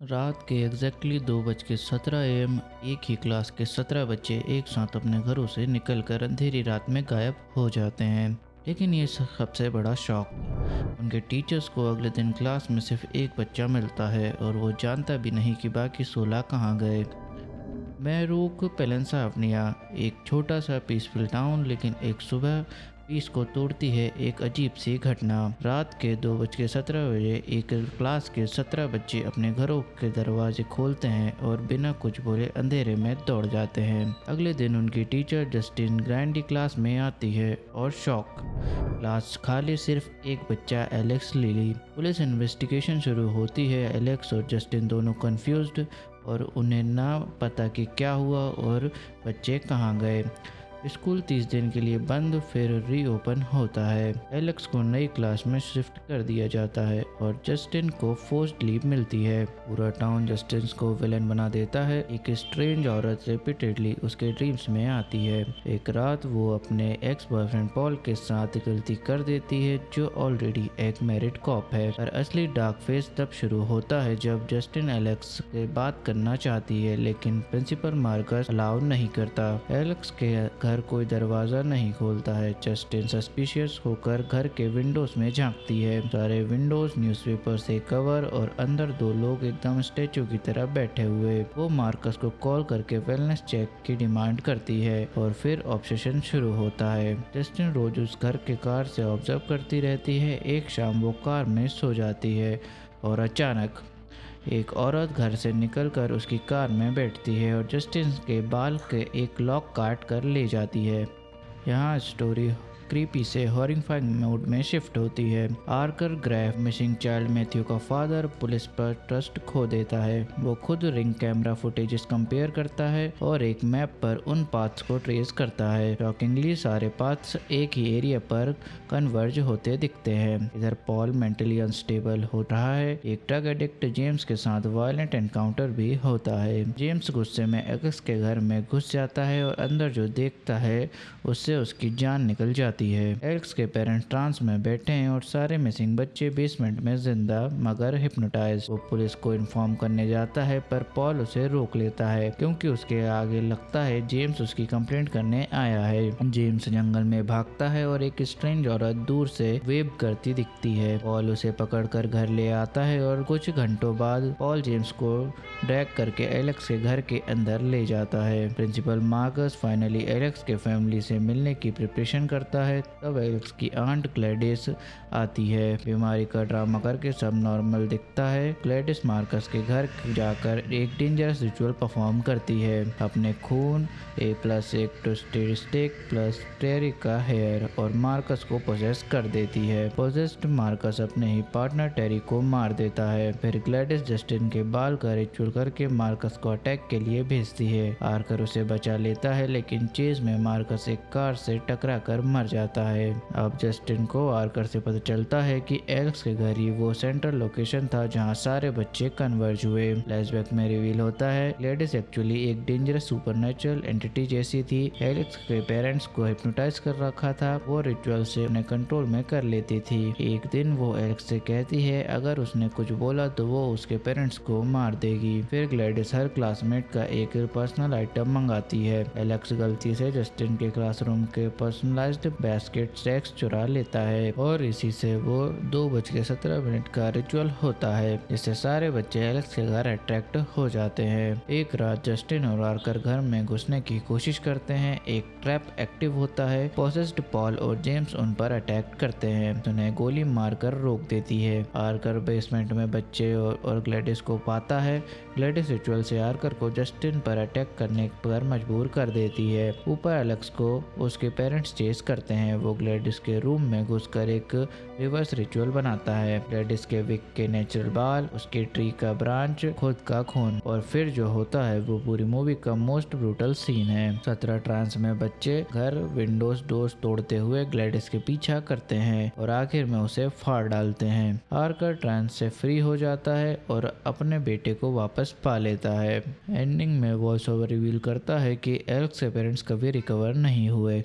रात के exactly 2:17 AM एक ही क्लास के 17 बच्चे एक साथ अपने घरों से निकलकर अंधेरी रात में गायब हो जाते हैं। लेकिन ये सबसे बड़ा शौक था। उनके टीचर्स को अगले दिन क्लास में सिर्फ एक बच्चा मिलता है और वो जानता भी नहीं कि बाकी 16 कहाँ गए। मैरूक पेलेंसावनिया एक छोटा सा पीसफुल टाउन, लेकिन एक सुबह पीस को तोड़ती है एक अजीब सी घटना। रात के 2:17 एक क्लास के 17 बच्चे अपने घरों के दरवाजे खोलते हैं और बिना कुछ बोले अंधेरे में दौड़ जाते हैं। अगले दिन उनकी टीचर जस्टिन ग्रैंडी क्लास में आती है और शॉक, क्लास खाली, सिर्फ एक बच्चा एलेक्स लिली। पुलिस इन्वेस्टिगेशन शुरू होती है। एलेक्स और जस्टिन दोनों कंफ्यूज्ड और उन्हें ना पता कि क्या हुआ और बच्चे कहाँ गए। स्कूल 30 दिन के लिए बंद फिर रीओपन होता है। एलेक्स को नई क्लास में शिफ्ट कर दिया जाता है और जस्टिन को फोर्स्ड लीव मिलती है। पूरा टाउन जस्टिन को विलन बना देता है। एक स्ट्रेंज औरत रिपीटेडली उसके ड्रीम्स में आती है। एक रात वो अपने एक्स बॉयफ्रेंड पॉल के साथ गलती कर देती है, जो ऑलरेडी एक मैरिड कॉप है। पर असली डार्क फेस तब शुरू होता है जब जस्टिन एलेक्स से बात करना चाहती है, लेकिन प्रिंसिपल मार्कस अलाउ नहीं करता। एलेक्स के घर कोई दरवाजा नहीं खोलता है। जस्टिन सस्पिशियस होकर घर के विंडोज में झांकती है। सारे विंडोज न्यूज़पेपर से कवर और अंदर दो लोग एकदम स्टैचू की तरह बैठे हुए। वो मार्कस को कॉल करके वेलनेस चेक की डिमांड करती है और फिर ऑब्सेशन शुरू होता है। जस्टिन रोज उस घर के कार से ऑब्जर्व करती रहती है। एक शाम वो कार में सो जाती है और अचानक एक औरत घर से निकलकर उसकी कार में बैठती है और जस्टिन के बाल के एक लॉक काट कर ले जाती है। यहाँ स्टोरी क्रीपी से हॉरिफाइंग मोड में शिफ्ट होती है। आर्कर ग्रेफ, मिसिंग चाइल्ड मैथ्यू का फादर, पुलिस पर ट्रस्ट खो देता है। वो खुद रिंग कैमरा फुटेजेस कंपेयर करता है और एक मैप पर उन पाथ्स को ट्रेस करता है। शॉकिंगली सारे पाथ्स एक ही एरिया पर कन्वर्ज होते दिखते हैं। इधर पॉल मेंटली अनस्टेबल हो रहा है। एक ड्रग एडिक्ट जेम्स के साथ वायलेंट एनकाउंटर भी होता है। जेम्स गुस्से में एलेक्स के घर में घुस जाता है और अंदर जो देखता है उससे उसकी जान निकल जाती है। एलेक्स के पेरेंट्स ट्रांस में बैठे हैं और सारे मिसिंग बच्चे बेसमेंट में जिंदा मगर हिप्नोटाइज। वो पुलिस को इन्फॉर्म करने जाता है पर पॉल उसे रोक लेता है क्योंकि उसके आगे लगता है जेम्स उसकी कंप्लेंट करने आया है। जेम्स जंगल में भागता है और एक स्ट्रेंज औरत दूर से वेव करती दिखती है। पॉल उसे पकड़कर घर ले आता है और कुछ घंटों बाद पॉल जेम्स को ड्रैग करके एलेक्स के घर के अंदर ले जाता है। प्रिंसिपल मार्कस फाइनली एलेक्स के फैमिली से मिलने की प्रिपरेशन करता है। तब एलेक्स की आंट ग्लैडिस आती है। बीमारी का ड्रामा करके सब नॉर्मल दिखता है। ग्लैडिस मार्कस के घर जाकर एक डेंजरस रिचुअल परफॉर्म करती है। अपने खून A+1 ट्विस्टेड स्टिक प्लस टेरी का हेयर और मार्कस को पोजेस कर देती है। पोजेस्ड मार्कस अपने ही पार्टनर टेरी को मार देता है। फिर ग्लैडिस जस्टिन के बाल का रिचुअल करके मार्कस को अटैक के लिए भेजती है। आर्कर उसे बचा लेता है, लेकिन चेज में मार्कस एक कार से टकरा कर मर जाता है। अब जस्टिन को आर्कर से पता चलता है कि एलेक्स के घर ही वो सेंट्रल लोकेशन था जहाँ सारे बच्चे कन्वर्ज हुए। फ्लैशबैक में रिवील होता है ग्लैडिस एक्चुअली एक डेंजरस सुपरनेचुरल एंटिटी जैसी थी। एलेक्स के पेरेंट्स को हिप्नोटाइज कर रखा था। वो रिचुअल से अपने कंट्रोल में कर लेती थी। एक दिन वो एलेक्स से कहती है अगर उसने कुछ बोला तो वो उसके पेरेंट्स को मार देगी। फिर ग्लैडिस हर क्लासमेट का एक पर्सनल आइटम मंगाती है। एलेक्स गलती से जस्टिन के क्लासरूम के पर्सनलाइज्ड बास्केट सेक्स चुरा लेता है और इसी से वो 2:17 का रिचुअल होता है, जिससे सारे बच्चे एलेक्स के घर अट्रैक्ट हो जाते हैं। एक रात जस्टिन और आर्कर घर में घुसने की कोशिश करते हैं। एक ट्रैप एक्टिव होता है। पोसेस्ड पॉल और जेम्स उन पर अटैक करते हैं। उन्हें गोली मारकर रोक देती है। आर्कर बेसमेंट में बच्चे और ग्लैडिस को पाता है। ग्लैडिस रिचुअल से आर्कर को जस्टिन पर अटैक करने पर मजबूर कर देती है। ऊपर एलेक्स को उसके पेरेंट्स चेस करते हैं। वो ग्लैडिस के रूम में घुसकर एक रिवर्स रिचुअल बनाता है। ग्लैडिस के विक के नेचुरल बाल, उसके ट्री का ब्रांच, खुद का खून, और फिर जो होता है वो पूरी मूवी का मोस्ट ब्रूटल सीन है। 17 ट्रांस में बच्चे घर विंडोज डोर्स तोड़ते हुए ग्लैडिस के पीछा करते हैं और आखिर में उसे फाड़ डालते हैं। आर्कर ट्रांस से फ्री हो जाता है और अपने बेटे को वापस पा लेता है। एंडिंग में वॉइस ओवर रिवील करता है कि एलेक्स के पेरेंट्स कभी रिकवर नहीं हुए।